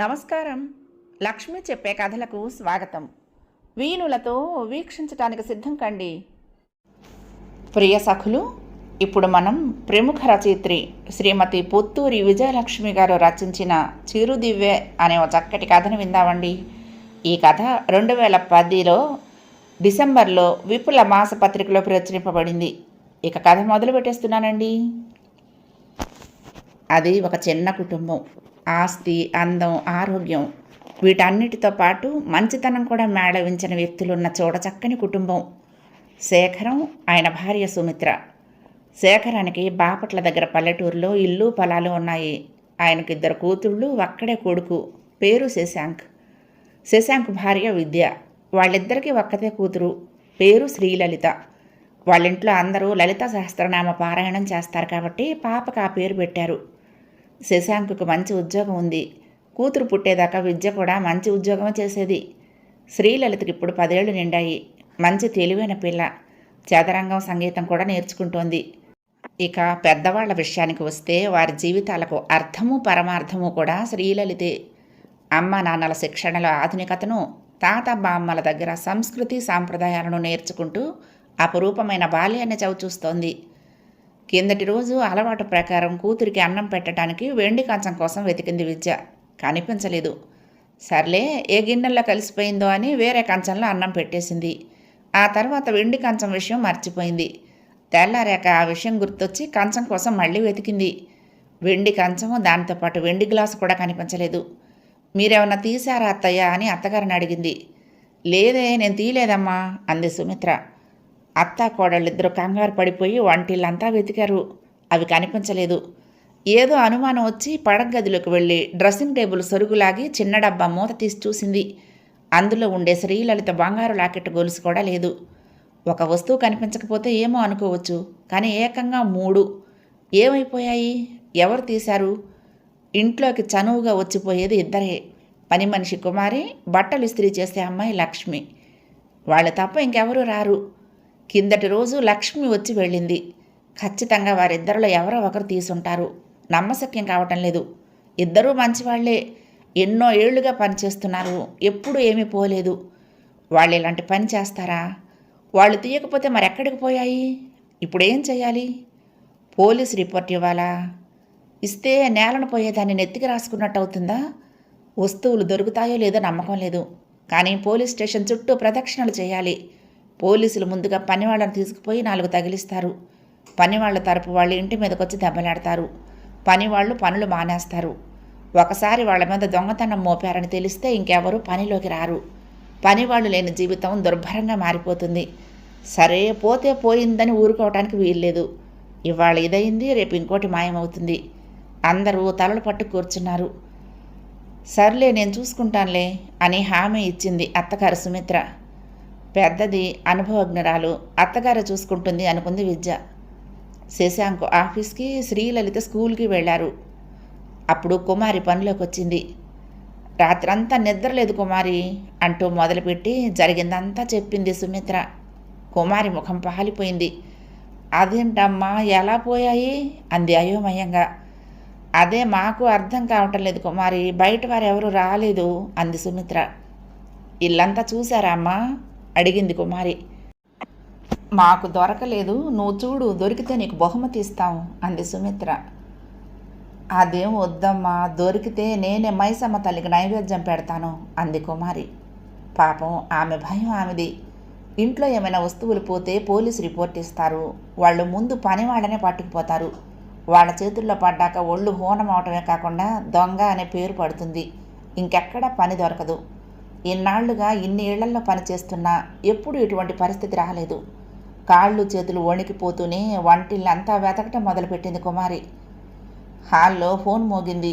నమస్కారం. లక్ష్మి చెప్పే కథలకు స్వాగతం. వీణులతో వీక్షించటానికి సిద్ధం కండి. ప్రియ సఖులు, ఇప్పుడు మనం ప్రముఖ రచయిత్రి శ్రీమతి పుత్తూరి విజయలక్ష్మి గారు రచించిన చిరుదివ్వె అనే ఒక చక్కటి కథను విందామండి. ఈ కథ 2010లో డిసెంబర్లో విపుల మాసపత్రికలో ప్రచురింపబడింది. ఇక కథ మొదలు పెట్టేస్తున్నానండి. అది ఒక చిన్న కుటుంబం. ఆస్తి, అందం, ఆరోగ్యం వీటన్నిటితో పాటు మంచితనం కూడా మేళవించిన వ్యక్తులున్న చూడచక్కని కుటుంబం. శేఖరం, ఆయన భార్య సుమిత్ర. శేఖరానికి బాపట్ల దగ్గర పల్లెటూరులో ఇల్లు పొలాలు ఉన్నాయి. ఆయనకు 2 కూతుళ్ళు, ఒక్కడే కొడుకు. పేరు శశాంక్. శశాంక్ భార్య విద్య. వాళ్ళిద్దరికీ ఒక్కతే కూతురు. పేరు శ్రీలలిత. వాళ్ళింట్లో అందరూ లలితా సహస్రనామ పారాయణం చేస్తారు కాబట్టి పాపకు ఆ పేరు పెట్టారు. శశాంకుకు మంచి ఉద్యోగం ఉంది. కూతురు పుట్టేదాకా విద్య కూడా మంచి ఉద్యోగమే చేసేది. శ్రీలలితకి ఇప్పుడు 10 ఏళ్ళు నిండాయి. మంచి తెలివైన పిల్ల. చదరంగం, సంగీతం కూడా నేర్చుకుంటోంది. ఇక పెద్దవాళ్ల విషయానికి వస్తే వారి జీవితాలకు అర్థము పరమార్థము కూడా శ్రీలలితే. అమ్మ నాన్నల శిక్షణలో ఆధునికతను, తాత బామ్మల దగ్గర సంస్కృతి సాంప్రదాయాలను నేర్చుకుంటూ అపురూపమైన బాల్యాన్ని చవిచూస్తోంది. కిందటి రోజు అలవాటు ప్రకారం కూతురికి అన్నం పెట్టడానికి వెండి కంచం కోసం వెతికింది విద్య. కనిపించలేదు. సర్లే, ఏ గిన్నెల్లో కలిసిపోయిందో అని వేరే కంచంలో అన్నం పెట్టేసింది. ఆ తర్వాత వెండి కంచం విషయం మర్చిపోయింది. తెల్లారాక ఆ విషయం గుర్తొచ్చి కంచం కోసం మళ్ళీ వెతికింది. వెండి కంచము, దాంతోపాటు వెండి గ్లాసు కూడా కనిపించలేదు. మీరేమన్నా తీశారా అత్తయ్య అని అత్తగారిని అడిగింది. లేదే, నేను తీయలేదమ్మా అంది సుమిత్ర. అత్తా కోడళ్ళిద్దరూ కంగారు పడిపోయి వంటిల్లంతా వెతికారు. అవి కనిపించలేదు. ఏదో అనుమానం వచ్చి పడగదిలోకి వెళ్ళి డ్రెస్సింగ్ టేబుల్ సొరుగులాగి చిన్న డబ్బా మూత తీసి చూసింది. అందులో ఉండే శ్రీలలిత బంగారు లాకెట్ గొలుసు కూడా లేదు. ఒక వస్తువు కనిపించకపోతే ఏమో అనుకోవచ్చు, కానీ ఏకంగా 3 ఏమైపోయాయి? ఎవరు తీశారు? ఇంట్లోకి చనువుగా వచ్చిపోయేది 2. పని మనిషి కుమారి, బట్టలు ఇస్త్రీ చేసే అమ్మాయి లక్ష్మి. వాళ్ళు తప్ప ఇంకెవరూ రారు. కిందటి రోజు లక్ష్మి వచ్చి వెళ్ళింది. ఖచ్చితంగా వారిద్దరిలో ఎవరో ఒకరు తీసుంటారు. నమ్మశక్యం కావటం లేదు. ఇద్దరూ మంచివాళ్లే. ఎన్నో ఏళ్లుగా పనిచేస్తున్నారు. ఎప్పుడూ ఏమీ పోలేదు. వాళ్ళు ఇలాంటి పని చేస్తారా? వాళ్ళు తీయకపోతే మరెక్కడికి పోయాయి? ఇప్పుడు ఏం చేయాలి? పోలీస్ రిపోర్ట్ ఇవ్వాలా? ఇస్తే నేలను పోయేదాన్ని నెత్తికి రాసుకున్నట్టు అవుతుందా? వస్తువులు దొరుకుతాయో లేదో నమ్మకం లేదు. కానీ పోలీస్ స్టేషన్ చుట్టూ ప్రదక్షిణలు చేయాలి. పోలీసులు ముందుగా పనివాళ్ళని తీసుకుపోయి 4 తగిలిస్తారు. పనివాళ్ల తరపు వాళ్ళు ఇంటి మీదకొచ్చి దెబ్బలాడతారు. పనివాళ్ళు పనులు మానేస్తారు. ఒకసారి వాళ్ళ మీద దొంగతనం మోపారని తెలిస్తే ఇంకెవరూ పనిలోకి రారు. పనివాళ్ళు లేని జీవితం దుర్భరంగా మారిపోతుంది. సరే, పోతే పోయిందని ఊరుకోవటానికి వీల్లేదు. ఇవాళ ఇదయింది, రేపు ఇంకోటి మాయమవుతుంది. అందరూ తలలు పట్టు కూర్చున్నారు. సర్లే, నేను చూసుకుంటానులే అని హామీ ఇచ్చింది అత్తగారు సుమిత్ర. పెద్దది, అనుభవజ్ఞురాలు, అత్తగారు చూసుకుంటుంది అనుకుంది విద్య. శశాంక్ ఆఫీస్కి, శ్రీలలిత స్కూల్కి వెళ్లారు. అప్పుడు కుమారి పనిలోకి వచ్చింది. రాత్రంతా నిద్రలేదు కుమారి అంటూ మొదలుపెట్టి జరిగిందంతా చెప్పింది సుమిత్ర. కుమారి ముఖం పాలిపోయింది. అదేంటమ్మా, ఎలా పోయాయి అంది అయోమయంగా. అదే మాకు అర్థం కావటం లేదు కుమారి, బయట వారెవరూ రాలేదు అంది సుమిత్ర. ఇల్లంతా చూశారా అమ్మా అడిగింది కుమారి. మాకు దొరకలేదు, నువ్వు చూడు, దొరికితే నీకు బహుమతి ఇస్తాం అంది సుమిత్ర. అదేం వద్దమ్మా, దొరికితే నేనే మైసమ్మ తల్లికి నైవేద్యం పెడతాను అంది కుమారి. పాపం, ఆమె భయం ఆమెది. ఇంట్లో ఏమైనా వస్తువులు పోతే పోలీసు రిపోర్ట్ ఇస్తారు. వాళ్ళు ముందు పని వాళ్ళనే పట్టుకుపోతారు. వాళ్ళ చేతుల్లో పడ్డాక ఒళ్ళు హోనం అవటమే కాకుండా దొంగ అనే పేరు పడుతుంది. ఇంకెక్కడా పని దొరకదు. ఇన్నాళ్లుగా ఇన్ని ఏళ్లలో పనిచేస్తున్నా ఎప్పుడూ ఇటువంటి పరిస్థితి రాలేదు. కాళ్ళు చేతులు వణికిపోతూనే వంటిల్లంతా వెతకటం మొదలుపెట్టింది కుమారి. హాల్లో ఫోన్ మోగింది.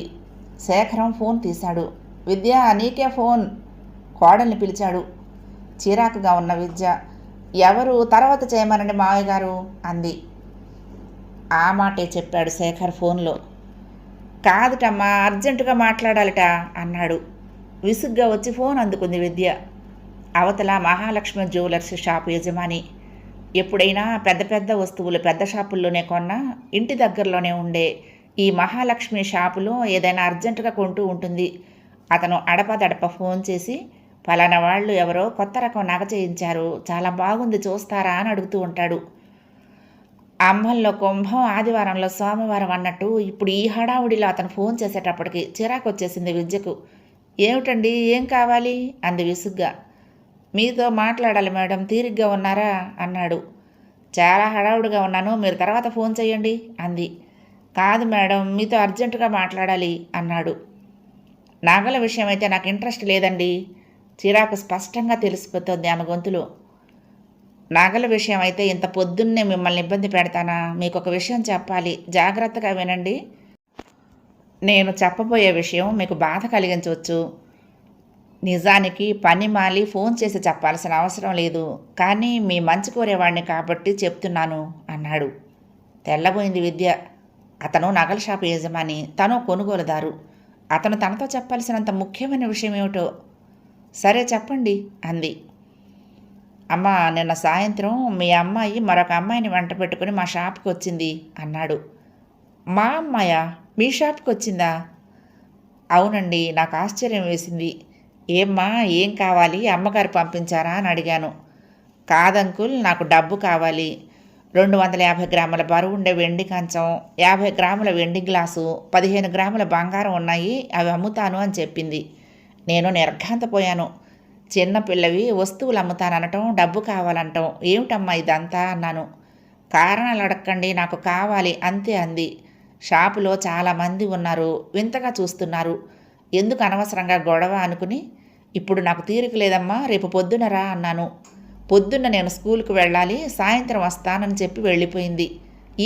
శేఖరం ఫోన్ తీశాడు. విద్య, నీకే ఫోన్ కోడల్ని పిలిచాడు. చిరాకుగా ఉన్న విద్య, ఎవరు, తర్వాత చేయమనండి మావయ్య గారు అంది. ఆ మాటే చెప్పాడు శేఖర్ ఫోన్లో. కాదుటమ్మా, అర్జెంటుగా మాట్లాడాలట అన్నాడు. విసుగ్గా వచ్చి ఫోన్ అందుకుంది విద్య. అవతల మహాలక్ష్మి జ్యువెలర్స్ షాపు యజమాని. ఎప్పుడైనా పెద్ద పెద్ద వస్తువులు పెద్ద షాపుల్లోనే కొన్నా ఇంటి దగ్గరలోనే ఉండే ఈ మహాలక్ష్మి షాపులో ఏదైనా అర్జెంటుగా కొంటూ ఉంటుంది. అతను అడపదడప ఫోన్ చేసి ఫలానా వాళ్ళు ఎవరో కొత్త రకం నగ చేయించారు, చాలా బాగుంది చూస్తారా అని అడుగుతూ ఉంటాడు. అంబంలో కుంభం, ఆదివారంలో సోమవారం అన్నట్టు ఇప్పుడు ఈ హడావుడిలో అతను ఫోన్ చేసేటప్పటికి చిరాకు వచ్చేసింది విద్యకు. ఏమిటండి, ఏం కావాలి అంది విసుగ్గా. మీతో మాట్లాడాలి మేడం, తీరిగ్గా ఉన్నారా అన్నాడు. చాలా హడావుడిగా ఉన్నాను, మీరు తర్వాత ఫోన్ చేయండి అంది. కాదు మేడం, మీతో అర్జెంటుగా మాట్లాడాలి అన్నాడు. నగల విషయం అయితే నాకు ఇంట్రెస్ట్ లేదండి. చిరాకు స్పష్టంగా తెలిసిపోతుంది ఆమె గొంతులో. నగల విషయం అయితే ఇంత పొద్దున్నే మిమ్మల్ని ఇబ్బంది పెడతానా? మీకు ఒక విషయం చెప్పాలి, జాగ్రత్తగా వినండి. నేను చెప్పబోయే విషయం మీకు బాధ కలిగించవచ్చు. నిజానికి పని మాలి ఫోన్ చేసి చెప్పాల్సిన అవసరం లేదు, కానీ మీ మంచి కోరేవాడిని కాబట్టి చెప్తున్నాను అన్నాడు. తెల్లబోయింది విద్య. అతను నగల షాపు యజమాని, తను కొనుగోలుదారు. అతను తనతో చెప్పాల్సినంత ముఖ్యమైన విషయం ఏమిటో. సరే చెప్పండి అంది. అమ్మ, నిన్న సాయంత్రం మీ అమ్మాయి మరొక అమ్మాయిని వెంట పెట్టుకుని మా షాప్కి వచ్చింది అన్నాడు. మా అమ్మాయా మీ షాప్కి వచ్చిందా? అవునండి, నాకు ఆశ్చర్యం వేసింది. ఏమ్మా, ఏం కావాలి, అమ్మగారు పంపించారా అని అడిగాను. కాదంకుల్, నాకు డబ్బు కావాలి. 250 గ్రాముల బరువు ఉండే వెండి కంచం, 50 గ్రాముల వెండి గ్లాసు, 15 గ్రాముల బంగారం ఉన్నాయి, అవి అమ్ముతాను అని చెప్పింది. నేను నిర్ఘాంతపోయాను. చిన్నపిల్లవి వస్తువులు అమ్ముతాననటం, డబ్బు కావాలంటాం, ఏమిటమ్మా ఇదంతా అన్నాను. కారణాలు అడగండి, నాకు కావాలి అంతే అంది. షాపులో చాలామంది ఉన్నారు, వింతగా చూస్తున్నారు. ఎందుకు అనవసరంగా గొడవ అనుకుని, ఇప్పుడు నాకు తీరిక లేదమ్మా, రేపు పొద్దున రా అన్నాను. పొద్దున్న నేను స్కూల్కి వెళ్ళాలి, సాయంత్రం వస్తానని చెప్పి వెళ్ళిపోయింది.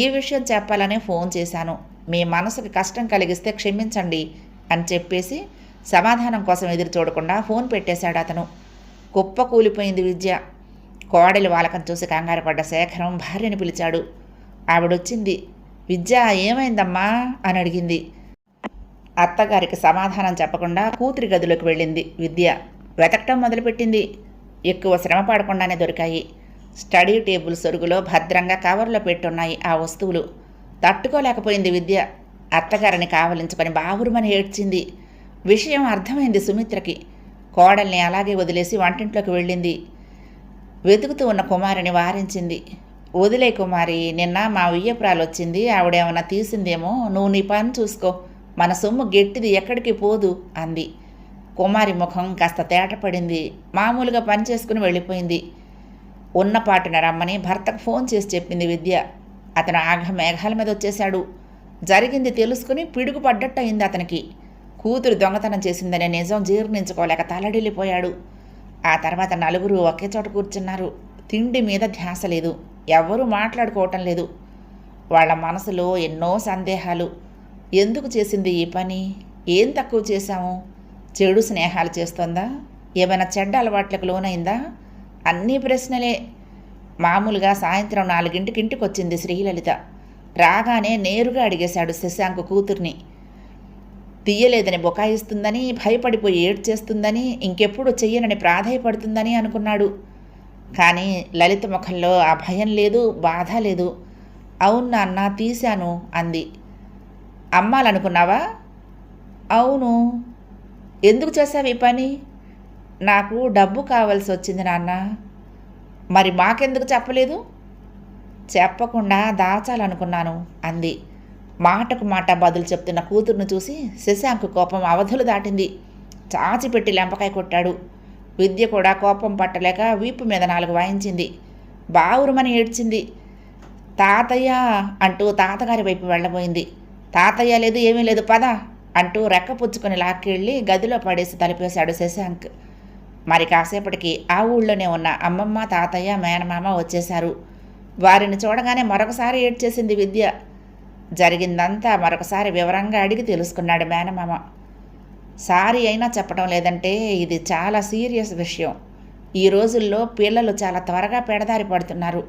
ఈ విషయం చెప్పాలనే ఫోన్ చేశాను. మీ మనసుకి కష్టం కలిగిస్తే క్షమించండి అని చెప్పేసి సమాధానం కోసం ఎదురు చూడకుండా ఫోన్ పెట్టేశాడు అతను. కుప్ప కూలిపోయింది విద్య. కోడలి వాలకం చూసి కంగారు పడ్డ శేఖరం భార్యని పిలిచాడు. ఆవిడొచ్చింది. విద్య, ఏమైందమ్మా అని అడిగింది. అత్తగారికి సమాధానం చెప్పకుండా కూతురి గదిలోకి వెళ్ళింది విద్య. వెతకటం మొదలుపెట్టింది. ఎక్కువ శ్రమ పడకుండానే దొరికాయి. స్టడీ టేబుల్ సొరుగులో భద్రంగా కవర్లో పెట్టున్నాయి ఆ వస్తువులు. తట్టుకోలేకపోయింది విద్య. అత్తగారిని కావలించుకొని బావురుమని ఏడ్చింది. విషయం అర్థమైంది సుమిత్రకి. కోడల్ని అలాగే వదిలేసి వంటింట్లోకి వెళ్ళింది. వెతుకుతూ ఉన్న కుమారిని వారించింది. వదిలే కుమారి, నిన్న మా వియ్యపురాలు వచ్చింది, ఆవిడేమన్నా తీసిందేమో, నువ్వు నీ పని చూసుకో, మన సొమ్ము గట్టిది ఎక్కడికి పోదు అంది. కుమారి ముఖం కాస్త తేటపడింది. మామూలుగా పని చేసుకుని వెళ్ళిపోయింది. ఉన్నపాటున రమ్మని భర్తకు ఫోన్ చేసి చెప్పింది విద్య. అతను ఆఘ మేఘాల మీద వచ్చేశాడు. జరిగింది తెలుసుకుని పిడుగుపడ్డట్టు అయింది అతనికి. కూతురు దొంగతనం చేసిందనే నిజం జీర్ణించుకోలేక తలడిల్లిపోయాడు. ఆ తర్వాత నలుగురు ఒకే చోట కూర్చున్నారు. తిండి మీద ధ్యాస లేదు, ఎవ్వరూ మాట్లాడుకోవటం లేదు. వాళ్ళ మనసులో ఎన్నో సందేహాలు. ఎందుకు చేసింది ఈ పని? ఏం తక్కువ చేశాము? చెడు స్నేహాలు చేస్తోందా? ఏమైనా చెడ్డ అలవాట్లకు లోనైందా? అన్నీ ప్రశ్నలే. మామూలుగా సాయంత్రం 4 ఇంటికి వచ్చింది శ్రీలలిత. రాగానే నేరుగా అడిగేశాడు శశాంక్ కూతుర్ని. తీయలేదని బొకాయిస్తుందని, భయపడిపోయి ఏడ్చేస్తుందని, ఇంకెప్పుడు చెయ్యనని ప్రాధాయపడుతుందని అనుకున్నాడు. కానీ లలిత ముఖంలో ఆ భయం లేదు, బాధ లేదు. అవును నాన్న, తీశాను అంది. అమ్మాలనుకున్నావా? అవును. ఎందుకు చేశావు ఈ పని? నాకు డబ్బు కావాల్సి వచ్చింది నాన్న. మరి మాకెందుకు చెప్పలేదు? చెప్పకుండా దాచాలనుకున్నాను అంది. మాటకు మాట బదులు చెప్తున్న కూతురును చూసి శశాంక్ కోపం అవధులు దాటింది. చాచిపెట్టి లెంపకాయ కొట్టాడు. విద్య కూడా కోపం పట్టలేక వీపు మీద 4 వాయించింది. బావురుమని ఏడ్చింది. తాతయ్య అంటూ తాతగారి వైపు వెళ్ళబోయింది. తాతయ్య లేదు, ఏమీ లేదు, పద అంటూ రెక్కపుచ్చుకొని లాక్కెళ్ళి గదిలో పడేసి తలిపేశాడు శశాంక్. మరి కాసేపటికి ఆ ఊళ్ళోనే ఉన్న అమ్మమ్మ, తాతయ్య, మేనమామ వచ్చేశారు. వారిని చూడగానే మరొకసారి ఏడ్చేసింది విద్య. జరిగిందంతా మరొకసారి వివరంగా అడిగి తెలుసుకున్నాడు మేనమామ. సారీ అయినా చెప్పడం లేదంటే ఇది చాలా సీరియస్ విషయం. ఈ రోజుల్లో పిల్లలు చాలా త్వరగా పెడదారి పడుతున్నారు.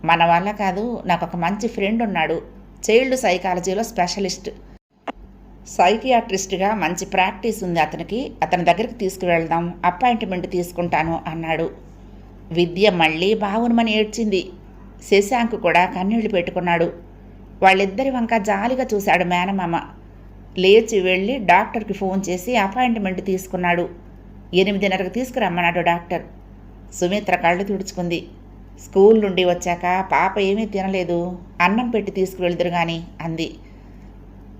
మన వల్ల కాదు. నాకు ఒక మంచి ఫ్రెండ్ ఉన్నాడు, చైల్డ్ సైకాలజీలో స్పెషలిస్ట్, సైకియాట్రిస్ట్గా మంచి ప్రాక్టీస్ ఉంది అతనికి. అతని దగ్గరికి తీసుకువెళ్దాం, అపాయింట్మెంట్ తీసుకుంటాను అన్నాడు. విద్య మళ్ళీ బావునమని ఏడ్చింది. శశాంక్ కూడా కన్నీళ్లు పెట్టుకున్నాడు. వాళ్ళిద్దరి వంక జాలిగా చూశాడు మేనమామ. లేచి వెళ్ళి డాక్టర్కి ఫోన్ చేసి అపాయింట్మెంట్ తీసుకున్నాడు. 8:30కి తీసుకురమ్మన్నాడు డాక్టర్. సుమిత్ర కళ్ళు తుడుచుకుంది. స్కూల్ నుండి వచ్చాక పాప ఏమీ తినలేదు, అన్నం పెట్టి తీసుకువెళ్దురు గాని అంది.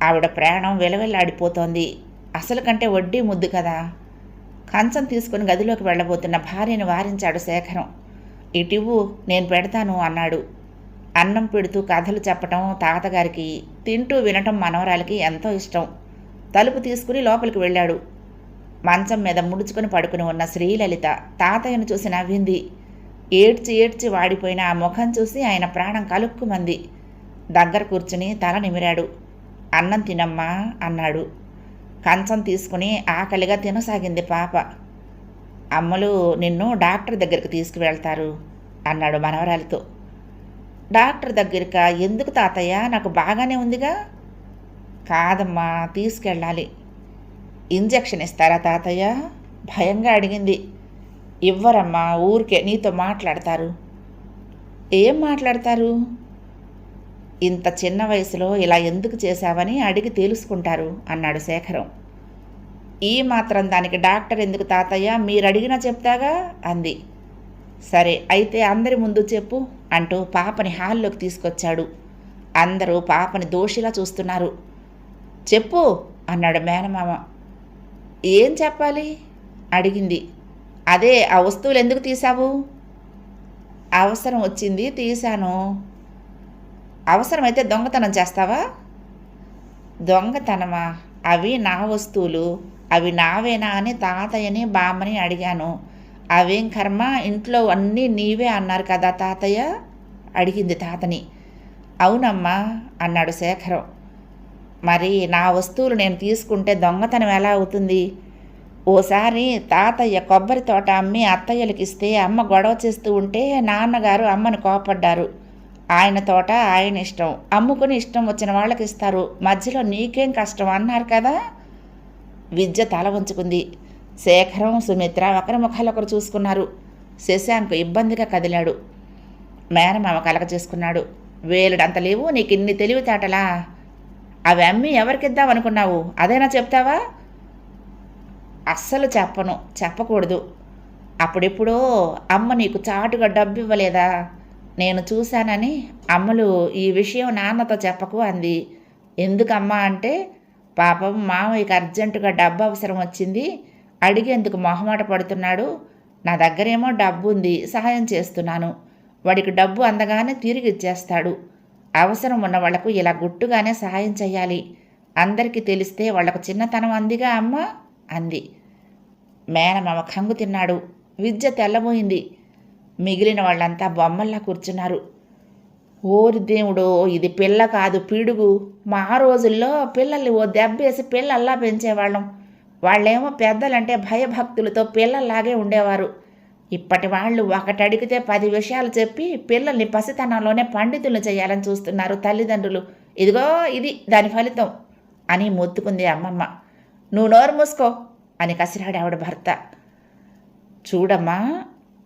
ఆవిడ ప్రాణం వెలవెల్లాడిపోతోంది. అసలు కంటే వడ్డీ ముద్దు కదా. కంచం తీసుకుని గదిలోకి వెళ్ళబోతున్న భార్యను వారించాడు శేఖరం. ఇటివ్వు, నేను పెడతాను అన్నాడు. అన్నం పెడుతూ కథలు చెప్పటం తాతగారికి, తింటూ వినటం మనవరాలికి ఎంతో ఇష్టం. తలుపు తీసుకుని లోపలికి వెళ్ళాడు. మంచం మీద ముడుచుకుని పడుకుని ఉన్న శ్రీలలిత తాతయ్యను చూసి నవ్వింది. ఏడ్చి ఏడ్చి వాడిపోయిన ఆ ముఖం చూసి ఆయన ప్రాణం కలుక్కుమంది. దగ్గర కూర్చుని తల నిమిరాడు. అన్నం తినమ్మా అన్నాడు. కంచం తీసుకుని ఆకలిగా తినసాగింది పాప. అమ్మలు నిన్ను డాక్టర్ దగ్గరికి తీసుకువెళ్తారు అన్నాడు మనవరాలితో. డాక్టర్ దగ్గరికా? ఎందుకు తాతయ్య, నాకు బాగానే ఉందిగా. కాదమ్మా, తీసుకెళ్ళాలి. ఇంజెక్షన్ ఇస్తారా తాతయ్య? భయంగా అడిగింది. ఇవ్వరమ్మా, ఊరికే నీతో మాట్లాడతారు. ఏం మాట్లాడతారు? ఇంత చిన్న వయసులో ఇలా ఎందుకు చేశావని అడిగి తెలుసుకుంటారు అన్నాడు శేఖరం. ఈ మాత్రం దానికి డాక్టర్ ఎందుకు తాతయ్య, మీరు అడిగినా చెప్తాగా అంది. సరే అయితే అందరి ముందు చెప్పు అంటూ పాపని హాల్లోకి తీసుకొచ్చాడు. అందరూ పాపని దోషిలా చూస్తున్నారు. చెప్పు అన్నాడు మేనమామ. ఏం చెప్పాలి అడిగింది. అదే, ఆ వస్తువులు ఎందుకు తీశావు? అవసరం వచ్చింది తీశాను. అవసరమైతే దొంగతనం చేస్తావా? దొంగతనమా? అవి నా వస్తువులు, అవి నావేనా అని తాతయ్యని బామ్మని అడిగాను. అవేం కర్మ, ఇంట్లో అన్నీ నీవే అన్నారు కదా తాతయ్య అడిగింది తాతని. అవునమ్మా అన్నాడు శేఖరం. మరి నా వస్తువులు నేను తీసుకుంటే దొంగతనం ఎలా అవుతుంది? ఓసారి తాతయ్య కొబ్బరి తోట అమ్మి అత్తయ్యలకిస్తే అమ్మ గొడవ చేస్తూ ఉంటే నాన్నగారు అమ్మను కోపడ్డారు. ఆయన తోట ఆయన ఇష్టం, అమ్ముకుని ఇష్టం వచ్చిన వాళ్ళకి ఇస్తారు, మధ్యలో నీకేం కష్టం అన్నారు కదా. విద్య తల వంచుకుంది. శేఖరం, సుమిత్ర ఒకరి ముఖాలొకరు చూసుకున్నారు. శశాంక్ ఇబ్బందిగా కదిలాడు. మేనమామ కలక చేసుకున్నాడు. వేలుడంత లేవు నీకు ఇన్ని తెలివితేటలా? అవి అమ్మి ఎవరికిద్దామనుకున్నావు, అదైనా చెప్తావా? అస్సలు చెప్పను, చెప్పకూడదు. అప్పుడెప్పుడో అమ్మ నీకు చాటుగా డబ్బు ఇవ్వలేదా? నేను చూశానని అమ్మలు ఈ విషయం నాన్నతో చెప్పకు అంది. ఎందుకమ్మా అంటే, పాపం మామయ్యకి అర్జెంటుగా డబ్బు అవసరం వచ్చింది, అడిగేందుకు మొహమాట పడుతున్నాడు. నా దగ్గరేమో డబ్బు ఉంది, సహాయం చేస్తున్నాను. వాడికి డబ్బు అందగానే తిరిగి ఇచ్చేస్తాడు. అవసరం ఉన్న వాళ్లకు ఇలా గుట్టుగానే సహాయం చెయ్యాలి. అందరికీ తెలిస్తే వాళ్లకు చిన్నతనం అందిగా అమ్మ అంది. మేనమామ కంగు తిన్నాడు. విద్య తెల్లబోయింది. మిగిలిన వాళ్ళంతా బొమ్మల్లా కూర్చున్నారు. ఓరి దేవుడో, ఇది పిల్ల కాదు పిడుగు. మా రోజుల్లో పిల్లల్ని ఓ దెబ్బేసి పిల్లల్లా పెంచేవాళ్ళం. వాళ్ళేమో పెద్దలంటే భయభక్తులతో పిల్లల్లాగే ఉండేవారు. ఇప్పటి వాళ్ళు ఒకటి అడిగితే 10 విషయాలు చెప్పి పిల్లల్ని పసితనంలోనే పండితులను చేయాలని చూస్తున్నారు తల్లిదండ్రులు. ఇదిగో ఇది దాని ఫలితం అని మొత్తుకుంది అమ్మమ్మ. నువ్వు నోరు మూసుకో అని కసిరాడు ఆవిడ భర్త. చూడమ్మా,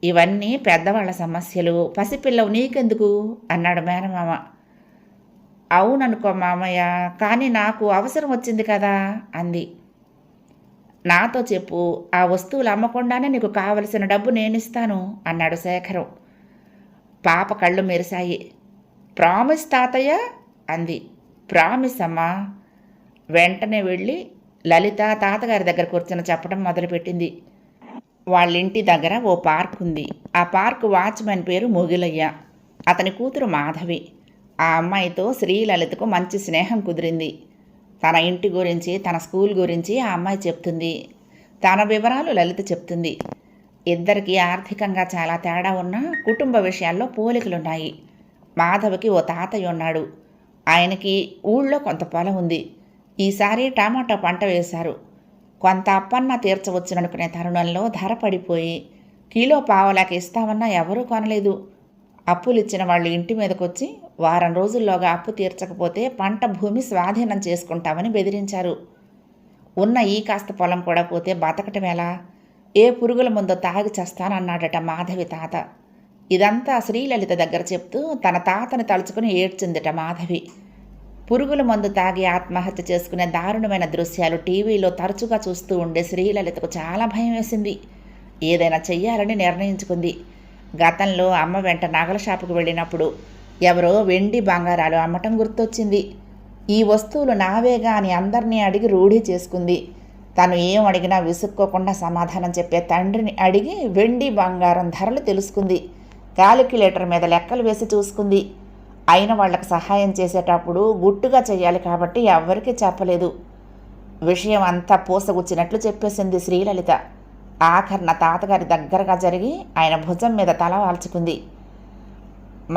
ఇవన్నీ పెద్దవాళ్ల సమస్యలు, పసిపిల్లవు నీకెందుకు అన్నాడు మేనమామ. అవుననుకో మామయ్య, కానీ నాకు అవసరం వచ్చింది కదా అంది. నాతో చెప్పు, ఆ వస్తువులు అమ్మకుండానే నీకు కావలసిన డబ్బు నేనిస్తాను అన్నాడు శేఖరం. పాప కళ్ళు మెరిశాయి. ప్రామిస్ తాతయ్య అంది. ప్రామిస్ అమ్మా. వెంటనే వెళ్ళి లలిత తాతగారి దగ్గర కూర్చొని చెప్పడం మొదలుపెట్టింది. వాళ్ళింటి దగ్గర ఓ పార్క్ ఉంది. ఆ పార్క్ వాచ్మెన్ పేరు మొగిలయ్య. అతని కూతురు మాధవి. ఆ అమ్మాయితో శ్రీలలితకు మంచి స్నేహం కుదిరింది. తన ఇంటి గురించి, తన స్కూల్ గురించి ఆ అమ్మాయి చెప్తుంది. తన వివరాలు లలిత చెప్తుంది. ఇద్దరికీ ఆర్థికంగా చాలా తేడా ఉన్నా కుటుంబ విషయాల్లో పోలికలున్నాయి. మాధవికి ఓ తాతయ్య ఉన్నాడు. ఆయనకి ఊళ్ళో కొంత పొలం ఉంది. ఈసారి టమాటా పంట వేశారు. కొంత అప్పన్నా తీర్చవచ్చుననుకునే తరుణంలో ధర పడిపోయి కిలో పావలాకి ఇస్తామన్నా ఎవరూ కొనలేదు. అప్పులిచ్చిన వాళ్ళు ఇంటి మీదకొచ్చి వారం రోజుల్లోగా అప్పు తీర్చకపోతే పంట భూమి స్వాధీనం చేసుకుంటామని బెదిరించారు. ఉన్న ఈ కాస్త పొలం కూడా పోతే బతకటం ఎలా? ఏ పురుగుల ముందో తాగి చేస్తానన్నాడట మాధవి తాత. ఇదంతా శ్రీలలిత దగ్గర చెప్తూ తన తాతని తలుచుకుని ఏడ్చిందట మాధవి. పురుగుల మందు తాగి ఆత్మహత్య చేసుకునే దారుణమైన దృశ్యాలు టీవీలో తరచుగా చూస్తూ ఉండే శ్రీలలితకు చాలా భయం వేసింది. ఏదైనా చెయ్యాలని నిర్ణయించుకుంది. గతంలో అమ్మ వెంట నగల షాపుకు వెళ్ళినప్పుడు ఎవరో వెండి బంగారాలు అమ్మటం గుర్తొచ్చింది. ఈ వస్తువులు నావేగా అని అందరినీ అడిగి రూఢీ చేసుకుంది. తను ఏం అడిగినా విసుక్కోకుండా సమాధానం చెప్పే తండ్రిని అడిగి వెండి బంగారం ధరలు తెలుసుకుంది. క్యాలిక్యులేటర్ మీద లెక్కలు వేసి చూసుకుంది. అయిన వాళ్లకు సహాయం చేసేటప్పుడు గుట్టుగా చెయ్యాలి కాబట్టి ఎవ్వరికీ చెప్పలేదు. విషయం అంతా పూసగుచ్చినట్లు చెప్పేసింది శ్రీలలిత. ఆఖరణ తాతగారి దగ్గరగా జరిగి ఆయన భుజం మీద తల వాల్చుకుంది.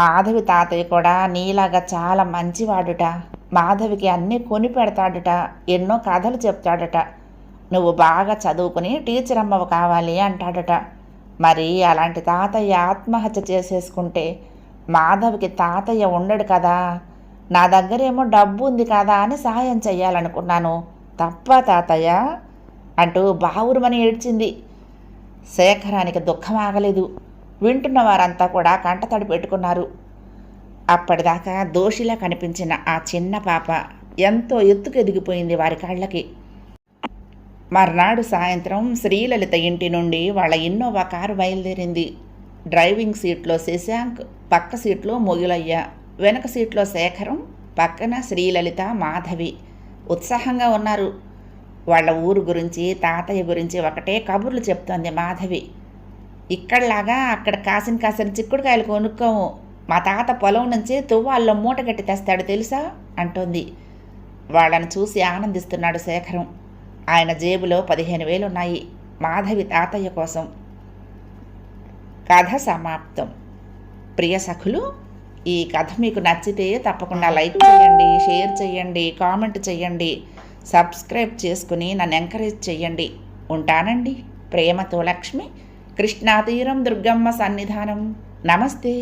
మాధవి తాతయ్య కూడా నీలాగా చాలా మంచివాడుట. మాధవికి అన్నీ కొని పెడతాడుట, ఎన్నో కథలు చెప్తాడట. నువ్వు బాగా చదువుకుని టీచర్ అమ్మవు కావాలి అంటాడట. మరి అలాంటి తాతయ్య ఆత్మహత్య చేసేసుకుంటే మాధవికి తాతయ్య ఉండడు కదా. నా దగ్గరేమో డబ్బు ఉంది కదా అని సహాయం చెయ్యాలనుకున్నాను. తప్ప తాతయ్య అంటూ బావురుమని ఏడ్చింది. శేఖరానికి దుఃఖం ఆగలేదు. వింటున్న వారంతా కూడా కంటతడి పెట్టుకున్నారు. అప్పటిదాకా దోషిలా కనిపించిన ఆ చిన్న పాప ఎంతో ఎత్తుకు ఎదిగిపోయింది వారి కళ్ళకి. మర్నాడు సాయంత్రం శ్రీలలిత ఇంటి నుండి వాళ్ళ ఇన్నోవా కారు బయలుదేరింది. డ్రైవింగ్ సీట్లో శశాంక్, పక్క సీట్లో మొగులయ్య, వెనక సీట్లో శేఖరం, పక్కన శ్రీలలిత, మాధవి ఉత్సాహంగా ఉన్నారు. వాళ్ళ ఊరు గురించి, తాతయ్య గురించి ఒకటే కబుర్లు చెప్తోంది మాధవి. ఇక్కడలాగా అక్కడ కాసిన చిక్కుడుకాయలు కొనుక్కోము. మా తాత పొలం నుంచి తువ్వాల్లో మూట కట్టి తెస్తాడు తెలుసా అంటోంది. వాళ్ళని చూసి ఆనందిస్తున్నాడు శేఖరం. ఆయన జేబులో 15,000 ఉన్నాయి మాధవి తాతయ్య కోసం. కథ సమాప్తం. ప్రియ సఖులు, ఈ కథ మీకు నచ్చితే తప్పకుండా లైక్ చేయండి, షేర్ చేయండి, కామెంట్ చేయండి, సబ్స్క్రైబ్ చేసుకుని నన్ను ఎంకరేజ్ చేయండి. ఉంటానండి. ప్రేమతో లక్ష్మి, కృష్ణాతీరం దుర్గమ్మ సన్నిధానం. నమస్తే.